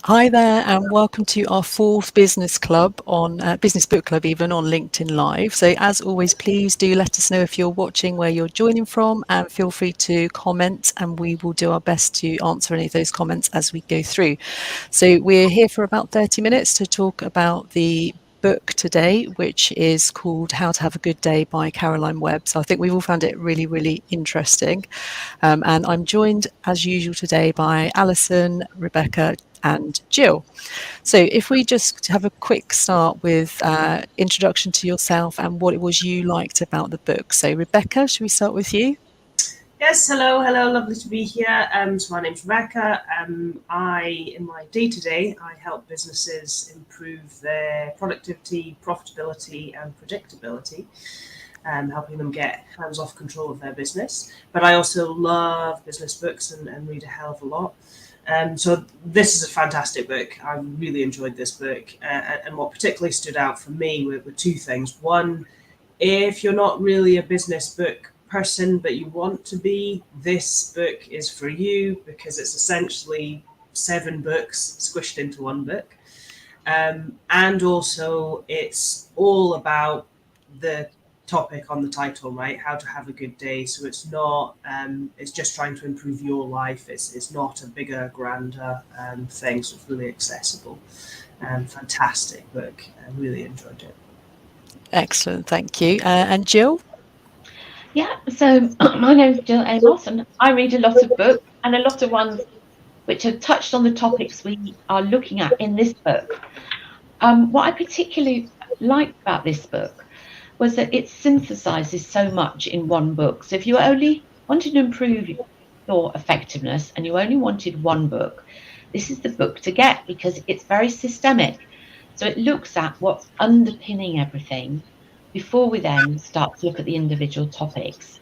Hi there, and welcome to our fourth business club on business book club, even on LinkedIn Live. So as always, please do let us know if you're watching, where you're joining from, and feel free to comment, and we will do our best to answer any of those comments as we go through. So we're here for about 30 minutes to talk about the book today, which is called How to Have a Good Day by Caroline Webb. So I think we've all found it really, really interesting. And I'm joined as usual today by Alyson, Rebecca, and Gill. So if we just have a quick start with introduction to yourself and what it was you liked about the book. So Rebecca, should we start with you? Yes, hello, lovely to be here. So my name's Rebecca. In my day-to-day, I help businesses improve their productivity, profitability, and predictability, helping them get hands-off control of their business. But I also love business books and read a hell of a lot. So this is a fantastic book. I really enjoyed this book. And what particularly stood out for me were two things. One, if you're not really a business book person, but you want to be, this book is for you, because it's essentially 7 books squished into one book. And also it's all about the topic on the title, right? How to have a good day. So it's not, it's just trying to improve your life. It's not a bigger, grander thing. So it's really accessible. Fantastic book. I really enjoyed it. Excellent, thank you. And Gill? Yeah, so my name's Gill Amos, and I read a lot of books and a lot of ones which have touched on the topics we are looking at in this book. What I particularly liked about this book was that it synthesizes so much in one book. So if you only wanted to improve your effectiveness and you only wanted one book, this is the book to get, because it's very systemic. So it looks at what's underpinning everything before we then start to look at the individual topics.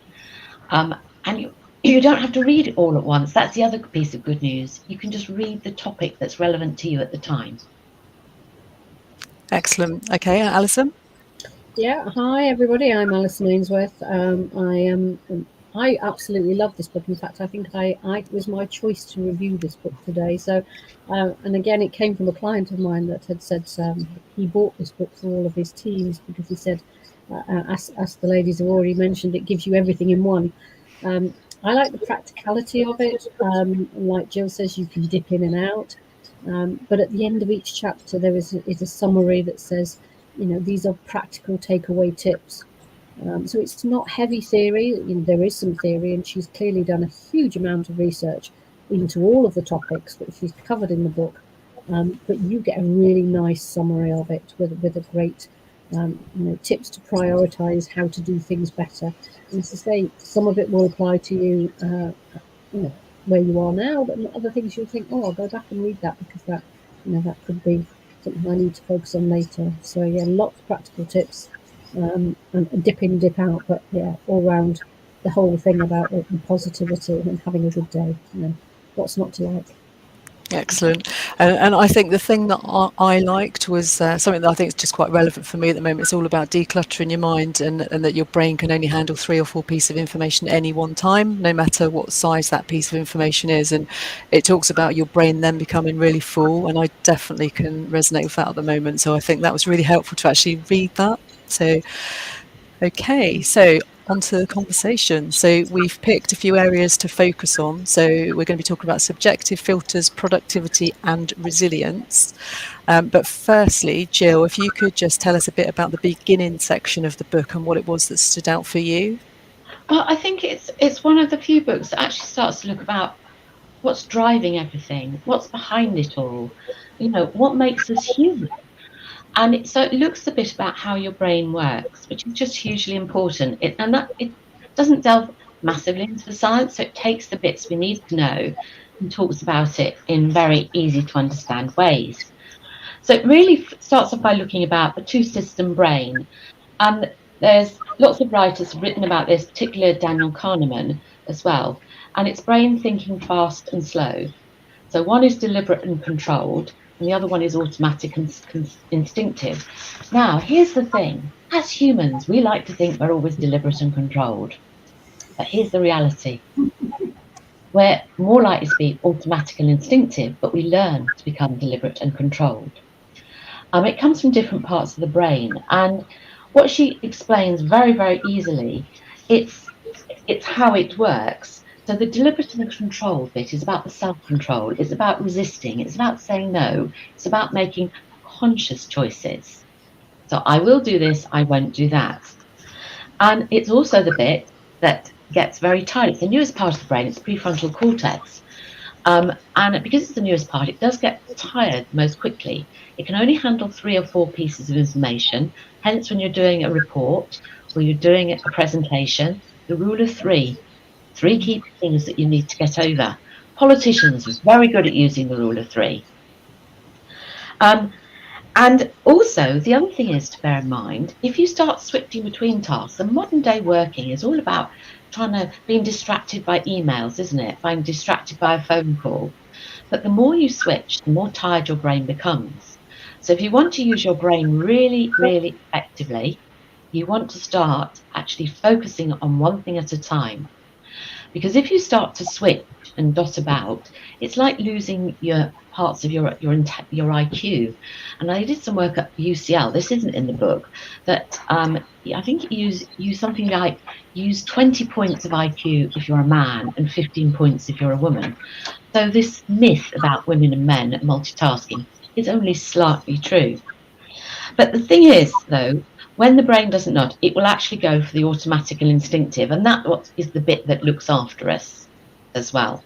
And you don't have to read it all at once. That's the other piece of good news. You can just read the topic that's relevant to you at the time. Excellent. Okay, Alyson? Yeah, hi everybody. I'm Alyson Ainsworth. I absolutely love this book. In fact, I think it was my choice to review this book today. So, and again, it came from a client of mine that had said he bought this book for all of his teams because he said, as the ladies have already mentioned, it gives you everything in one. I like the practicality of it. Like Gill says, you can dip in and out. But at the end of each chapter, there is a summary that says, these are practical takeaway tips. So it's not heavy theory. There is some theory, and she's clearly done a huge amount of research into all of the topics that she's covered in the book. But you get a really nice summary of it with a great tips to prioritize how to do things better. And as I say, some of it will apply to you, where you are now, but other things you'll think, I'll go back and read that, because that could be something I need to focus on later. So yeah, lots of practical tips, and dip in, dip out, but yeah, all round the whole thing about the positivity and having a good day. What's not to like? Excellent. And I think the thing that I liked was something that I think is just quite relevant for me at the moment. It's all about decluttering your mind, and that your brain can only handle 3 or 4 pieces of information at any one time, no matter what size that piece of information is. And it talks about your brain then becoming really full, and I definitely can resonate with that at the moment. So I think that was really helpful to actually read that. So, okay, so onto the conversation. So we've picked a few areas to focus on. So we're going to be talking about subjective filters, productivity and resilience. But firstly, Gill, if you could just tell us a bit about the beginning section of the book and what it was that stood out for you. Well, I think it's one of the few books that actually starts to look about what's driving everything, what's behind it all, what makes us human. And so it looks a bit about how your brain works, which is just hugely important. It doesn't delve massively into the science, so it takes the bits we need to know and talks about it in very easy to understand ways. So it really starts off by looking about the 2-system brain. And there's lots of writers have written about this, particularly Daniel Kahneman as well. And it's brain thinking fast and slow. So one is deliberate and controlled, and the other one is automatic and instinctive. Now, here's the thing. As humans, we like to think we're always deliberate and controlled. But here's the reality. we're more likely to be automatic and instinctive, but we learn to become deliberate and controlled. It comes from different parts of the brain, and what she explains very, very easily, it's how it works. So the deliberate and controlled bit is about the self-control. It's about resisting. It's about saying no. It's about making conscious choices. So I will do this. I won't do that. And it's also the bit that gets very tired. It's the newest part of the brain. It's prefrontal cortex. And because it's the newest part, it does get tired most quickly. It can only handle 3 or 4 pieces of information. Hence, when you're doing a report or you're doing a presentation, the rule of 3, 3 key things that you need to get over. Politicians are very good at using the rule of 3. And also, the other thing is to bear in mind, if you start switching between tasks, and modern day working is all about being distracted by emails, isn't it? Being distracted by a phone call. But the more you switch, the more tired your brain becomes. So if you want to use your brain really, really effectively, you want to start actually focusing on one thing at a time. Because if you start to switch and dot about, it's like losing your parts of your IQ. And I did some work at UCL. This isn't in the book. That I think use something like use 20 points of IQ if you're a man and 15 points if you're a woman. So this myth about women and men multitasking is only slightly true. But the thing is, though, when the brain doesn't nod, it will actually go for the automatic and instinctive, and that is the bit that looks after us as well.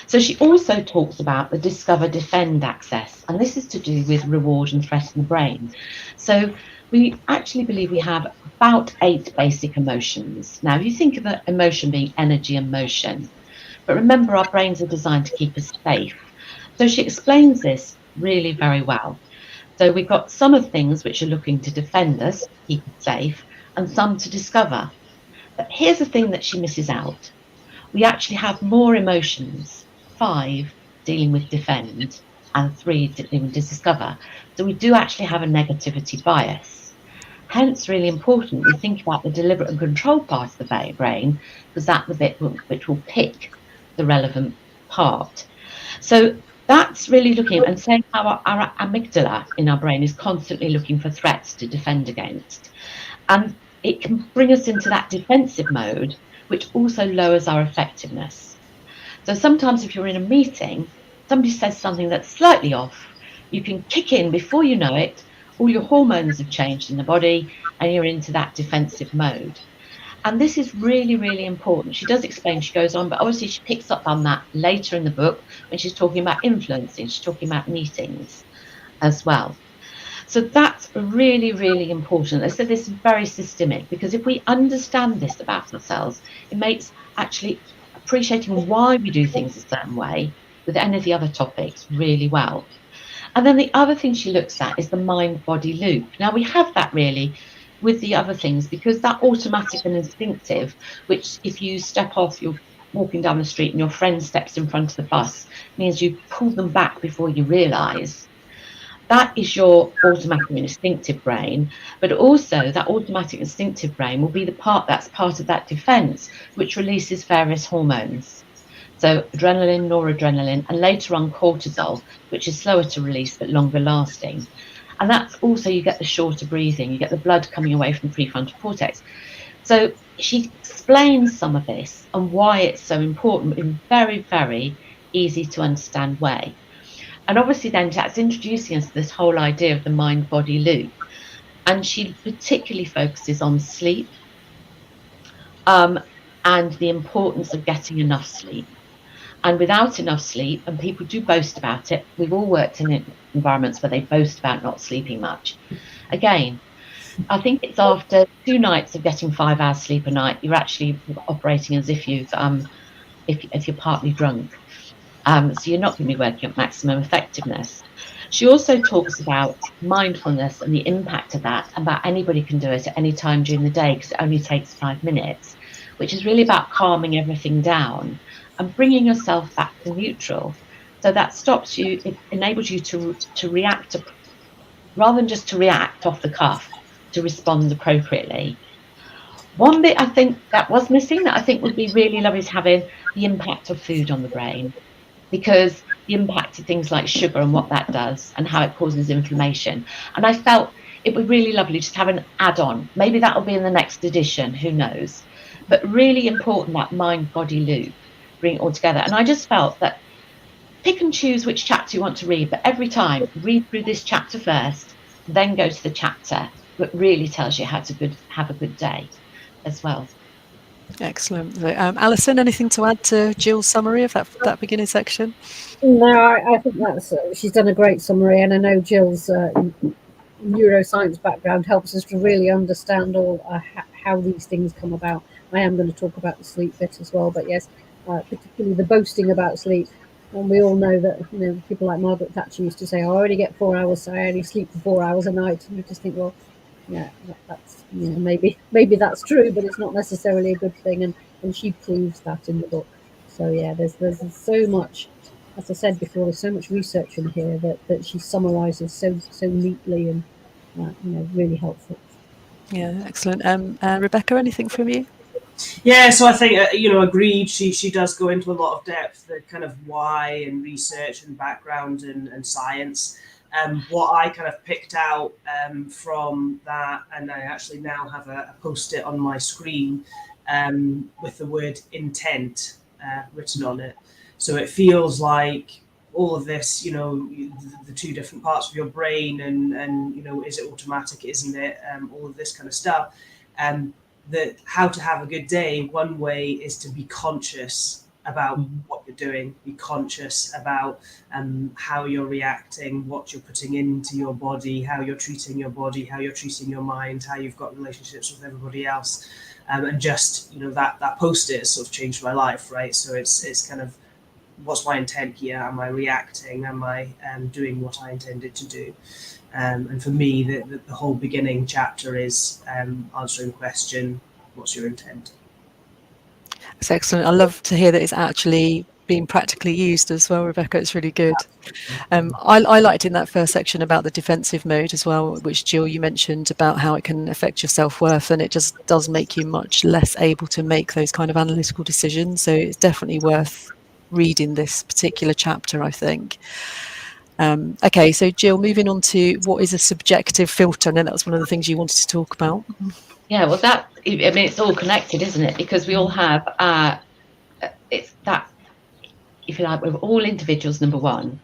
So she also talks about the discover, defend axis, and this is to do with reward and threat in the brain. So we actually believe we have about 8 basic emotions. Now, you think of an emotion being energy and motion, but remember our brains are designed to keep us safe. So she explains this really very well. So we've got some of things which are looking to defend us, keep us safe, and some to discover. But here's the thing that she misses out. We actually have more emotions, 5 dealing with defend and 3 dealing with discover. So we do actually have a negativity bias. Hence, really important we think about the deliberate and controlled part of the brain, because that's the bit which will pick the relevant part. So that's really looking and saying how our amygdala in our brain is constantly looking for threats to defend against. And it can bring us into that defensive mode, which also lowers our effectiveness. So sometimes if you're in a meeting, somebody says something that's slightly off, you can kick in before you know it, all your hormones have changed in the body and you're into that defensive mode. And this is really, really important. She does explain, she goes on, but obviously she picks up on that later in the book when she's talking about influencing, she's talking about meetings as well. So that's really, really important. I said this is very systemic, because if we understand this about ourselves, it makes actually appreciating why we do things a certain way with any of the other topics really well. And then the other thing she looks at is the mind-body loop. Now we have that really with the other things, because that automatic and instinctive, which if you step off, you're walking down the street and your friend steps in front of the bus, means you pull them back before you realise. That is your automatic and instinctive brain, but also that automatic instinctive brain will be the part that's part of that defence, which releases various hormones. So adrenaline, noradrenaline, and later on cortisol, which is slower to release but longer lasting. And that's also, you get the shorter breathing, you get the blood coming away from the prefrontal cortex. So she explains some of this and why it's so important in very, very easy to understand way. And obviously then that's introducing us to this whole idea of the mind-body loop. And she particularly focuses on sleep and the importance of getting enough sleep. And without enough sleep, and people do boast about it, we've all worked in environments where they boast about not sleeping much. Again, I think it's after 2 nights of getting 5 hours sleep a night, you're actually operating as if you've if you're partly drunk. So you're not going to be working at maximum effectiveness. She also talks about mindfulness and the impact of that, about anybody can do it at any time during the day, because it only takes 5 minutes, which is really about calming everything down and bringing yourself back to neutral. So that stops you, it enables you to react, rather than just to react off the cuff, to respond appropriately. One bit I think that was missing that I think would be really lovely is having the impact of food on the brain, because the impact of things like sugar and what that does and how it causes inflammation. And I felt it would be really lovely just to have an add-on. Maybe that'll be in the next edition, who knows? But really important, that mind-body loop, bring it all together. And I just felt that pick and choose which chapter you want to read, but every time read through this chapter first, then go to the chapter that really tells you how to have a good day as well. Excellent. So, Alyson, anything to add to Gill's summary of that beginning section? No, I think that's she's done a great summary, and I know Gill's neuroscience background helps us to really understand all how these things come about. I am going to talk about the sleep bit as well, but yes, particularly the boasting about sleep. And we all know that, you know, people like Margaret Thatcher used to say, "I only get 4 hours, so I only sleep for 4 hours a night." And you just think, well, yeah, that's, you know, maybe that's true, but it's not necessarily a good thing. And she proves that in the book. So yeah, there's so much, as I said before, there's so much research in here that she summarises so neatly and you know, really helpful. Yeah, excellent. Rebecca, anything from you? Yeah, so I think, you know, agreed. She does go into a lot of depth, the kind of why and research and background and science. What I kind of picked out from that, and I actually now have a post-it on my screen with the word intent written on it. So it feels like all of this, you know, the two different parts of your brain and you know, is it automatic, isn't it? All of this kind of stuff. That how to have a good day, one way is to be conscious about what you're doing, be conscious about how you're reacting, what you're putting into your body, how you're treating your body, how you're treating your mind, how you've got relationships with everybody else. And just, you know, that post-it has sort of changed my life, right? So it's kind of, what's my intent here? Am I reacting? Am I doing what I intended to do? And for me, the whole beginning chapter is answering the question, what's your intent? It's excellent. I love to hear that it's actually being practically used as well, Rebecca. It's really good. I liked in that first section about the defensive mode as well, which Gill, you mentioned about how it can affect your self-worth, and it just does make you much less able to make those kind of analytical decisions. So it's definitely worth reading this particular chapter, I think. Okay, so Gill, moving on to what is a subjective filter, and then that was one of the things you wanted to talk about. Yeah, well, that, I mean, it's all connected, isn't it? Because we all have, it's that, if you like, we're all individuals, number one,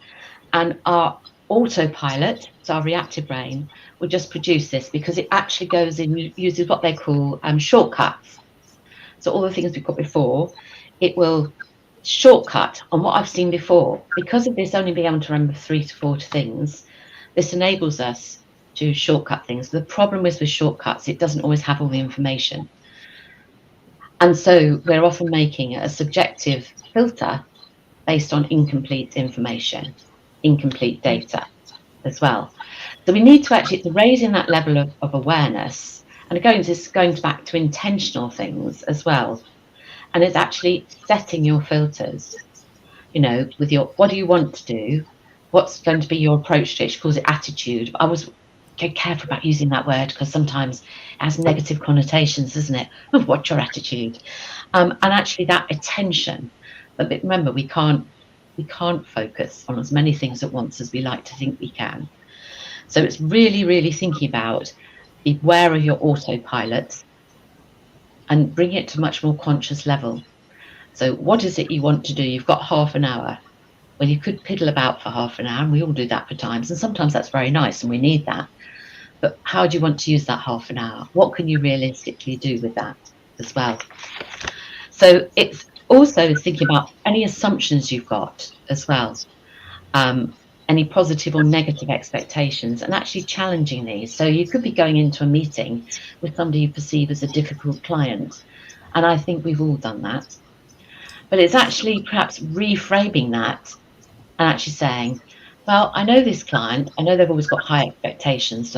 and our autopilot, so our reactive brain, will just produce this because it actually goes in, uses what they call shortcuts. So all the things we've got before, it will shortcut on what I've seen before. Because of this only being able to remember 3 to 4 things, this enables us to shortcut things. The problem is with shortcuts, it doesn't always have all the information. And so we're often making a subjective filter based on incomplete information, incomplete data as well. So we need to actually, it's raising that level of awareness, and going back to intentional things as well. And it's actually setting your filters, you know, with your, what do you want to do? What's going to be your approach to it? She calls it attitude. I was careful about using that word because sometimes it has negative connotations, doesn't it? What's your attitude? And actually that attention. But remember, we can't focus on as many things at once as we like to think we can. So it's really, really thinking about, be aware of your autopilot and bring it to a much more conscious level. So what is it you want to do? You've got half an hour. Well, you could piddle about for half an hour, and we all do that for times, and sometimes that's very nice and we need that. But how do you want to use that half an hour? What can you realistically do with that as well? So it's also thinking about any assumptions you've got as well, any positive or negative expectations, and actually challenging these. So you could be going into a meeting with somebody you perceive as a difficult client, and I think we've all done that. But it's actually perhaps reframing that and actually saying, well, I know this client, I know they've always got high expectations,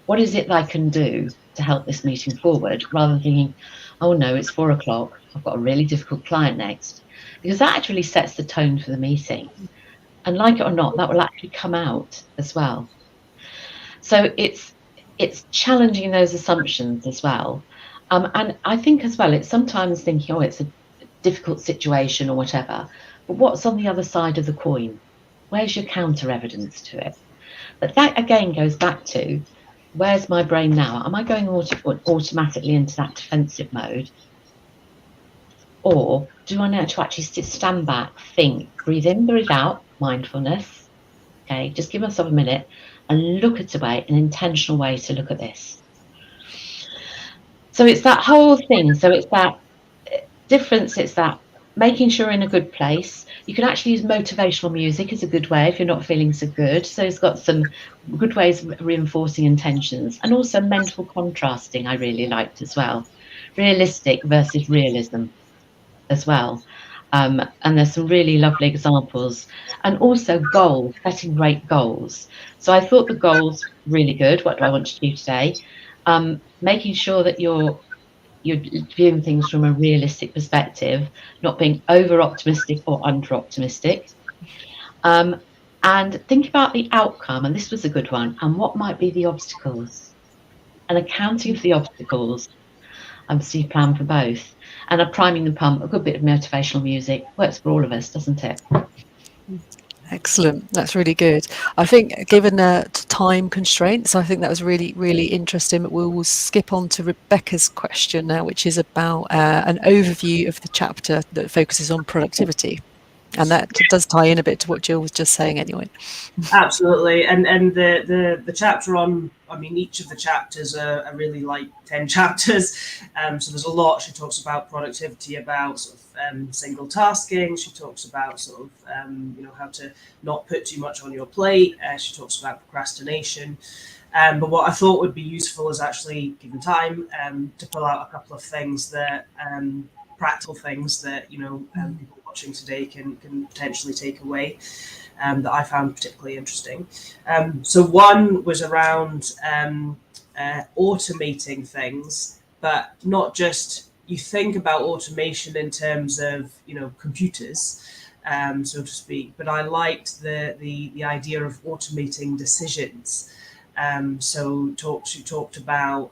what is it that I can do to help this meeting forward, rather than thinking, oh no, it's 4 o'clock, I've got a really difficult client next, because that actually sets the tone for the meeting. And like it or not, that will actually come out as well. So it's challenging those assumptions as well, And I think as well, it's sometimes thinking, oh, it's a difficult situation or whatever, but what's on the other side of the coin? Where's your counter evidence to it? But that again goes back to, where's my brain now? Am I going automatically into that defensive mode? Or do I know to actually stand back, think, breathe in, breathe out, mindfulness? Okay, just give myself a minute and look at an intentional way to look at this. So it's that whole thing. So it's that difference. It's that making sure you're in a good place. You can actually use motivational music as a good way if you're not feeling so good. So it's got some good ways of reinforcing intentions, and also mental contrasting I really liked as well. Realistic versus realism as well. And there's some really lovely examples, and also goals, setting great goals. So I thought the goals really good. What do I want to do today? Making sure that you're viewing things from a realistic perspective, not being over optimistic or under optimistic. And think about the outcome, and this was a good one, and what might be the obstacles, and accounting for the obstacles. So you plan for both. And a priming the pump, a good bit of motivational music, works for all of us, doesn't it? Excellent. That's really good. I think given time constraints, I think that was really, really interesting. But we'll skip on to Rebecca's question now, which is about an overview of the chapter that focuses on productivity. And that does tie in a bit to what Gill was just saying anyway. Absolutely. And the chapter on, I mean, each of the chapters are really like 10 chapters. So there's a lot. She talks about productivity, about sort of single tasking. She talks about sort of, how to not put too much on your plate. She talks about procrastination. But what I thought would be useful is actually, given time, to pull out a couple of things that, practical things that, people watching today can potentially take away, that I found particularly interesting. So one was around automating things, but not just, you think about automation in terms of, computers, so to speak, but I liked the idea of automating decisions. So she talked about,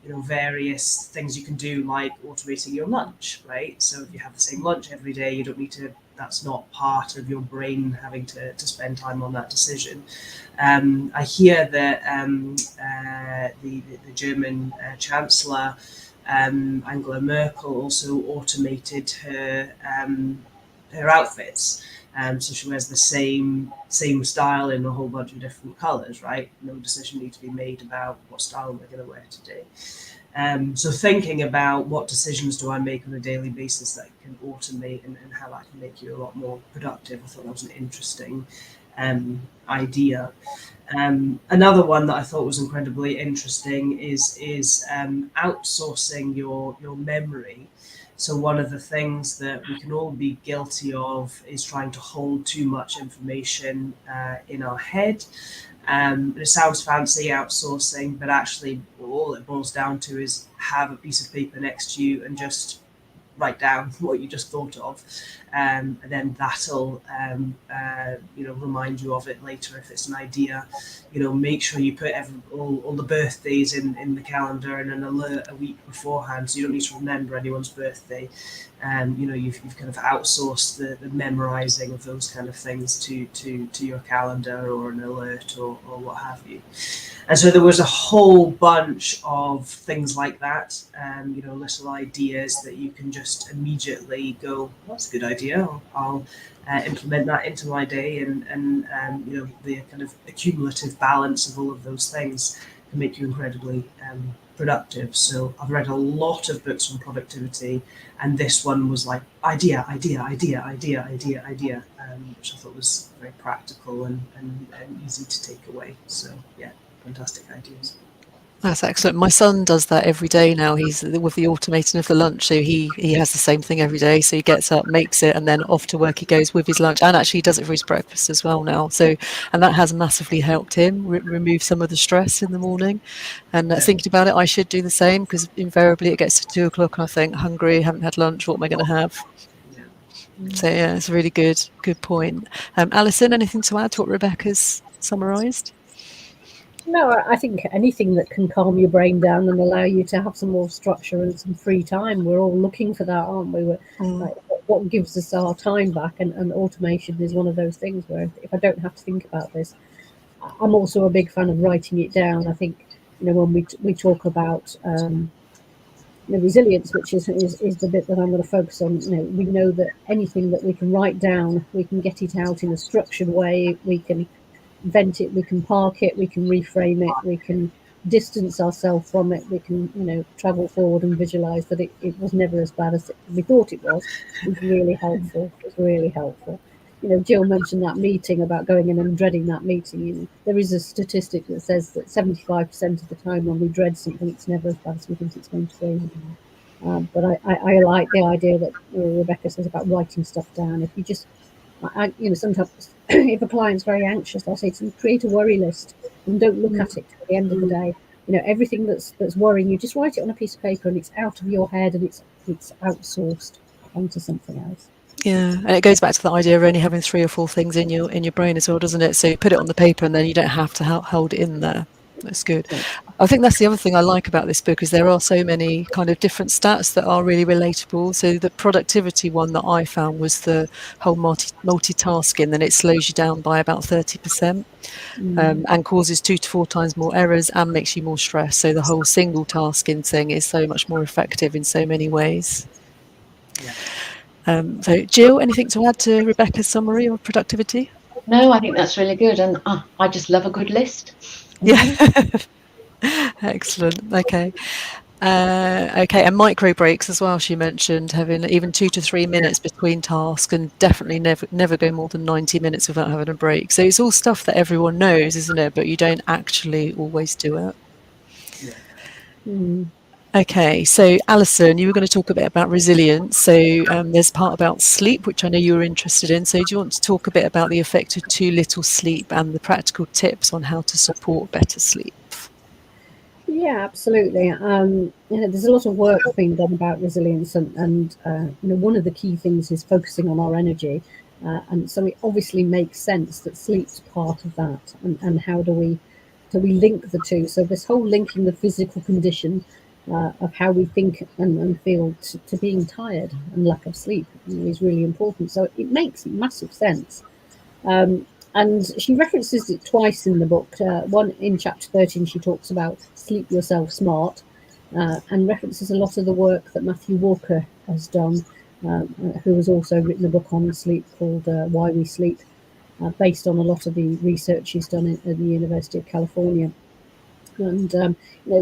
various things you can do, like automating your lunch, right? So if you have the same lunch every day, you don't need to, that's not part of your brain having to spend time on that decision. I hear that the German Chancellor, Angela Merkel, also automated her outfits. So she wears the same style in a whole bunch of different colours, right? No decision needs to be made about what style we're going to wear today. So thinking about what decisions do I make on a daily basis that can automate, and how that can make you a lot more productive. I thought that was an interesting idea. Another one that I thought was incredibly interesting is outsourcing your memory. So one of the things that we can all be guilty of is trying to hold too much information in our head. It sounds fancy, outsourcing, but actually all it boils down to is have a piece of paper next to you and just write down what you just thought of, and then that'll remind you of it later if it's an idea. Make sure you put all the birthdays in the calendar and an alert a week beforehand, so you don't need to remember anyone's birthday. You've kind of outsourced the memorizing of those kind of things to your calendar or an alert or what have you. And so there was a whole bunch of things like that, little ideas that you can just immediately go, that's a good idea, I'll implement that into my day, and the kind of accumulative balance of all of those things can make you incredibly productive. So I've read a lot of books on productivity, and this one was like idea, which I thought was very practical and easy to take away. So yeah, fantastic ideas. That's excellent. My son does that every day now. He's with the automating of the lunch, so he has the same thing every day. So he gets up, makes it, and then off to work he goes with his lunch, and actually he does it for his breakfast as well now. So, and that has massively helped him remove some of the stress in the morning. And thinking about it, I should do the same, because invariably it gets to 2 o'clock and I think, hungry, haven't had lunch, what am I going to have? So yeah, it's a really good point. Alyson, anything to add to what Rebecca's summarised? No, I think anything that can calm your brain down and allow you to have some more structure and some free time. We're all looking for that, aren't we? We're, like, what gives us our time back, and automation is one of those things where if I don't have to think about this, I'm also a big fan of writing it down. I think, when we talk about resilience, which is the bit that I'm going to focus on. We know that anything that we can write down, we can get it out in a structured way. We can vent it, we can park it, we can reframe it, we can distance ourselves from it, we can travel forward and visualize that it was never as bad as we thought it was. It's really helpful. It's really helpful. Jill mentioned that meeting about going in and dreading that meeting. There is a statistic that says that 75% of the time when we dread something, it's never as bad as we think it's going to be. But I like the idea that Rebecca says about writing stuff down. If you just, sometimes if a client's very anxious, I'll say to them, create a worry list and don't look at it at the end of the day. Everything that's worrying you, just write it on a piece of paper and it's out of your head and it's outsourced onto something else. Yeah, and it goes back to the idea of only having 3 or 4 things in your brain as well, doesn't it? So you put it on the paper and then you don't have to hold it in there. That's good. I think that's the other thing I like about this book, is there are so many kind of different stats that are really relatable. So the productivity one that I found was the whole multitasking, and it slows you down by about 30%, and causes 2 to 4 times more errors and makes you more stressed. So the whole single tasking thing is so much more effective in so many ways. Yeah. So Jill, anything to add to Rebecca's summary of productivity? No, I think that's really good, and I just love a good list. Yeah. Excellent. Okay. And micro breaks as well. She mentioned having even 2 to 3 minutes between tasks, and definitely never go more than 90 minutes without having a break. So it's all stuff that everyone knows, isn't it? But you don't actually always do it. Yeah. Okay, so Alyson, you were going to talk a bit about resilience. So there's a part about sleep, which I know you were interested in. So do you want to talk a bit about the effect of too little sleep and the practical tips on how to support better sleep? Yeah, absolutely. There's a lot of work being done about resilience, and one of the key things is focusing on our energy, and so it obviously makes sense that sleep's part of that. And how do we link the two? So this whole linking the physical condition of how we think and feel to being tired and lack of sleep is really important. So it makes massive sense. And she references it twice in the book. One in chapter 13, she talks about sleep yourself smart, and references a lot of the work that Matthew Walker has done, who has also written a book on sleep called Why We Sleep, based on a lot of the research he's done at the University of California. And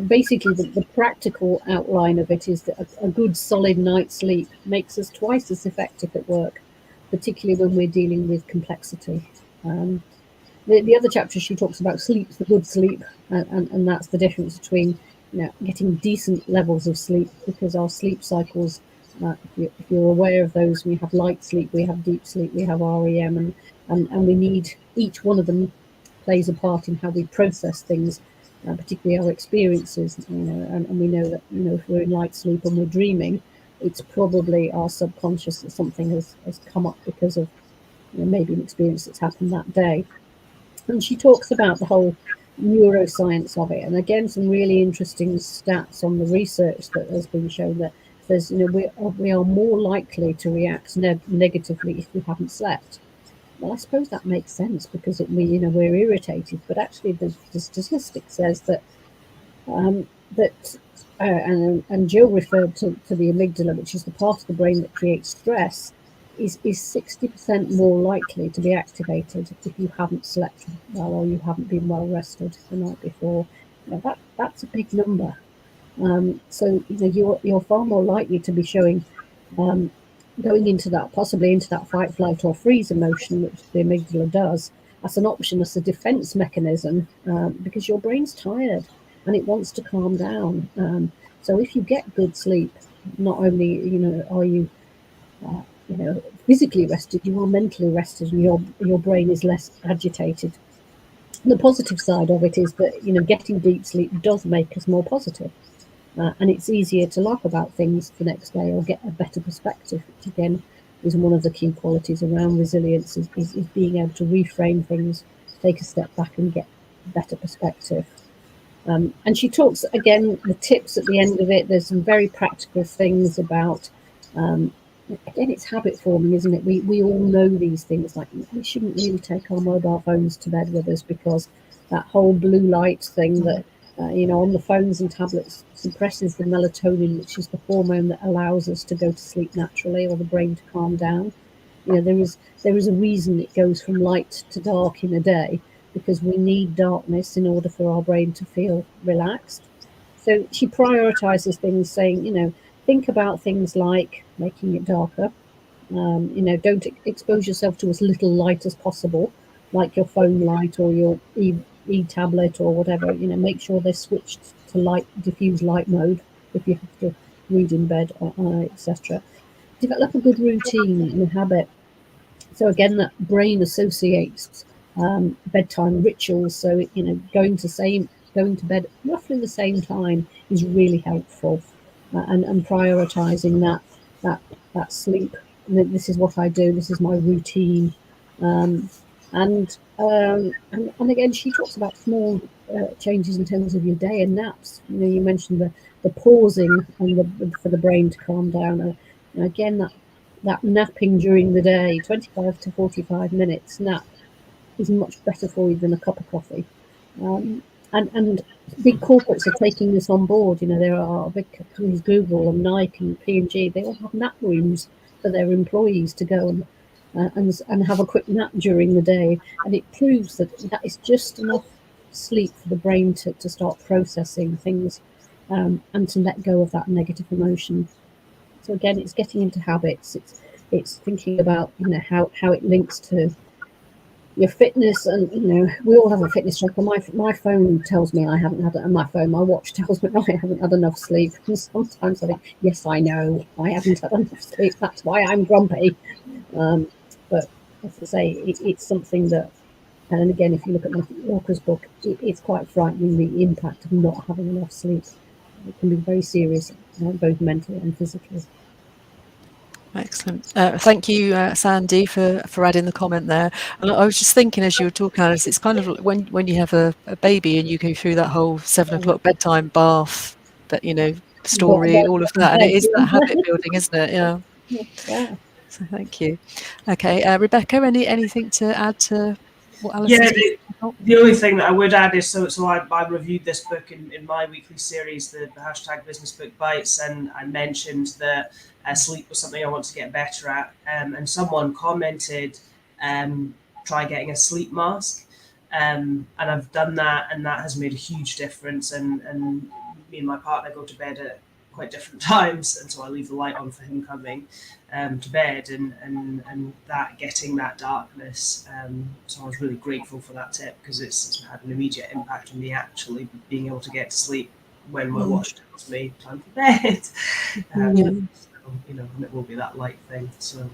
basically the practical outline of it is that a good solid night's sleep makes us twice as effective at work, particularly when we're dealing with complexity. The other chapter, she talks about sleep, the good sleep, and that's the difference between getting decent levels of sleep, because our sleep cycles, if you're aware of those, we have light sleep, we have deep sleep, we have REM, and we need, each one of them plays a part in how we process things, particularly our experiences, and we know that if we're in light sleep and we're dreaming, it's probably our subconscious that something has come up because of maybe an experience that's happened that day. And she talks about the whole neuroscience of it, and again some really interesting stats on the research that has been shown that says we are more likely to react negatively if we haven't slept. Well, I suppose that makes sense, because we're irritated, but actually the statistic says that and Gill referred to the amygdala, which is the part of the brain that creates stress, is 60% more likely to be activated if you haven't slept well or you haven't been well rested the night before. That's a big number. So you're far more likely to be showing going into that, possibly into that fight, flight, or freeze emotion, which the amygdala does, as an option, as a defense mechanism, because your brain's tired and it wants to calm down. So if you get good sleep, not only are you physically rested, you are mentally rested, and your brain is less agitated. The positive side of it is that getting deep sleep does make us more positive. And it's easier to laugh about things the next day or get a better perspective, which again is one of the key qualities around resilience, is being able to reframe things, take a step back and get better perspective. And she talks, again, the tips at the end of it. There's some very practical things about, again, it's habit forming, isn't it? We all know these things, like we shouldn't really take our mobile phones to bed with us, because that whole blue light thing that, on the phones and tablets suppresses the melatonin, which is the hormone that allows us to go to sleep naturally, or the brain to calm down. There is a reason it goes from light to dark in a day, because we need darkness in order for our brain to feel relaxed. So she prioritizes things, saying, think about things like making it darker. Don't expose yourself to as little light as possible, like your phone light or your e-tablet or whatever. Make sure they're switched to diffuse light mode if you have to read in bed, etc. Develop a good routine and a habit. So again, that brain associates bedtime rituals. So going to bed roughly the same time is really helpful, and prioritizing that sleep. And this is what I do. This is my routine. And again, she talks about small changes in terms of your day and naps. You mentioned the pausing and for the brain to calm down. And again, that napping during the day, 25 to 45 minutes nap, is much better for you than a cup of coffee. And big corporates are taking this on board. There are big companies, Google and Nike and P&G, they all have nap rooms for their employees to go and have a quick nap during the day. And it proves that is just enough sleep for the brain to start processing things, and to let go of that negative emotion. So again, it's getting into habits. It's thinking about how it links to your fitness, and we all have a fitness tracker. My phone tells me I haven't had my watch tells me I haven't had enough sleep. And sometimes I think, yes, I know I haven't had enough sleep. That's why I'm grumpy. But as I say, it's something that, and again, if you look at Matthew Walker's book, it's quite frightening, the impact of not having enough sleep. It can be very serious, both mentally and physically. Excellent. Thank you, Sandy, for adding the comment there. And I was just thinking, as you were talking, Alice, it's kind of when you have a baby and you go through that whole 7 o'clock bedtime bath, that story, all of that, and it is that habit building, isn't it? Yeah. Yeah. So thank you. Okay, Rebecca, anything to add to what Alice Yeah, said? the only thing that I would add is, so I reviewed this book in my weekly series, the hashtag Business Book Bites, and I mentioned that sleep was something I want to get better at, and someone commented, try getting a sleep mask, and I've done that, and that has made a huge difference, and me and my partner go to bed at quite different times, and so I leave the light on for him coming to bed, and that getting that darkness. So I was really grateful for that tip, because it's had an immediate impact on me actually being able to get to sleep when my watch tells me time for bed. And it will be that light thing. So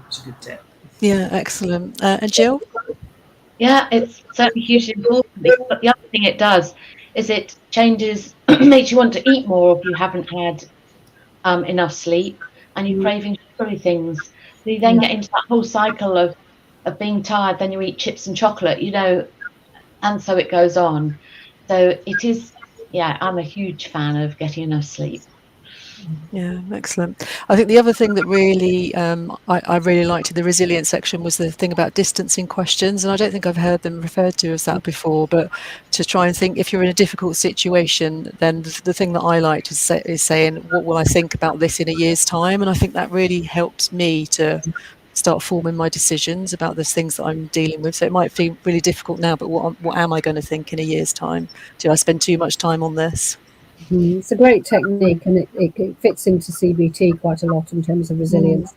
it's a good tip. Yeah, excellent. And Gill? Yeah, it's certainly hugely important. But the other thing it does is it changes, makes you want to eat more if you haven't had enough sleep, and you're craving sugary things. So you then get into that whole cycle of being tired, then you eat chips and chocolate, and so it goes on. So it is, I'm a huge fan of getting enough sleep. Yeah, excellent. I think the other thing that really I really liked in the resilience section was the thing about distancing questions, and I don't think I've heard them referred to as that before, but to try and think, if you're in a difficult situation, then the thing that I liked is saying, what will I think about this in a year's time? And I think that really helps me to start forming my decisions about those things that I'm dealing with. So it might feel really difficult now, but what am I going to think in a year's time? Do I spend too much time on this? It's a great technique, and it fits into CBT quite a lot in terms of resilience.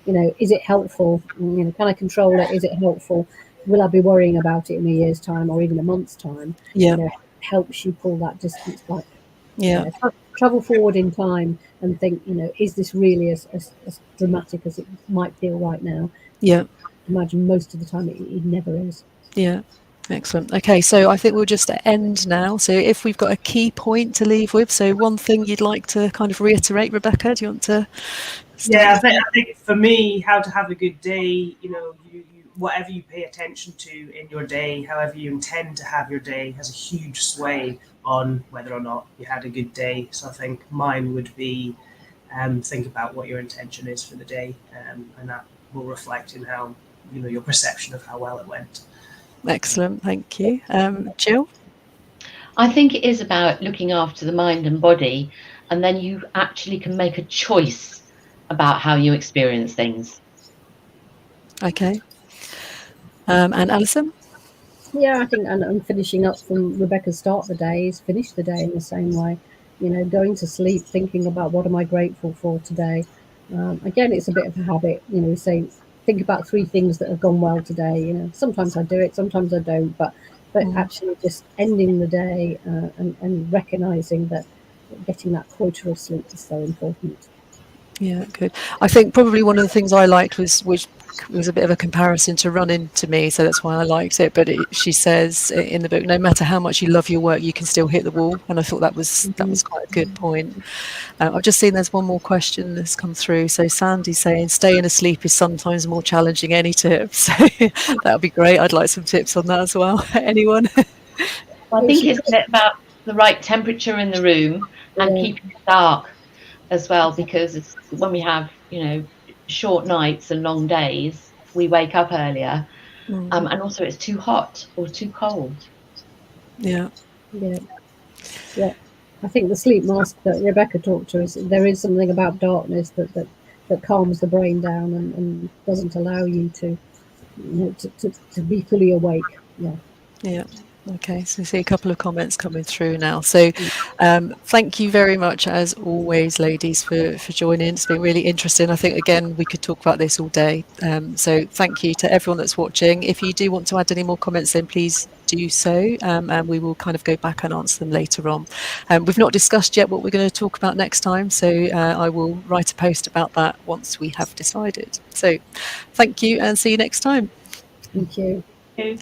Is it helpful? Can I control it? Is it helpful? Will I be worrying about it in a year's time or even a month's time? Yeah. Helps you pull that distance back. Yeah. Travel forward in time and think, is this really as dramatic as it might feel right now? Yeah. Imagine most of the time it never is. Yeah. Excellent. Okay, so I think we'll just end now. So if we've got a key point to leave with, so one thing you'd like to kind of reiterate, Rebecca, do you want to start? Yeah, I think for me, how to have a good day, you whatever you pay attention to in your day, however you intend to have your day, has a huge sway on whether or not you had a good day. So I think mine would be think about what your intention is for the day, and that will reflect in how, your perception of how well it went. Excellent, thank you. Gill? I think it is about looking after the mind and body, and then you actually can make a choice about how you experience things. Okay. And Alyson? Yeah, I think, and I'm finishing up from Rebecca's start the day, is finish the day in the same way. Going to sleep thinking about what am I grateful for today. Again, it's a bit of a habit. Say think about 3 things that have gone well today. Sometimes I do it, sometimes I don't, but actually just ending the day and recognizing that getting that quota of sleep is so important. Yeah, good. I think probably one of the things I liked which was a bit of a comparison to running to me, so that's why I liked it. But she says in the book, no matter how much you love your work, you can still hit the wall, and I thought that was quite a good point. I've just seen there's one more question that's come through. So Sandy's saying staying asleep is sometimes more challenging. Any tips? So that would be great. I'd like some tips on that as well. Anyone? I think it's a bit about the right temperature in the room and keeping it dark as well, because when we have short nights and long days, we wake up earlier, and also it's too hot or too cold. Yeah. I think the sleep mask that Rebecca talked to is there is something about darkness that calms the brain down and doesn't allow you to be fully awake. Yeah. Okay, so I see a couple of comments coming through now. So thank you very much, as always, ladies, for joining. It's been really interesting. I think, again, we could talk about this all day. So thank you to everyone that's watching. If you do want to add any more comments, then please do so, and we will kind of go back and answer them later on. We've not discussed yet what we're going to talk about next time, so I will write a post about that once we have decided. So thank you, and see you next time. Thank you. Okay.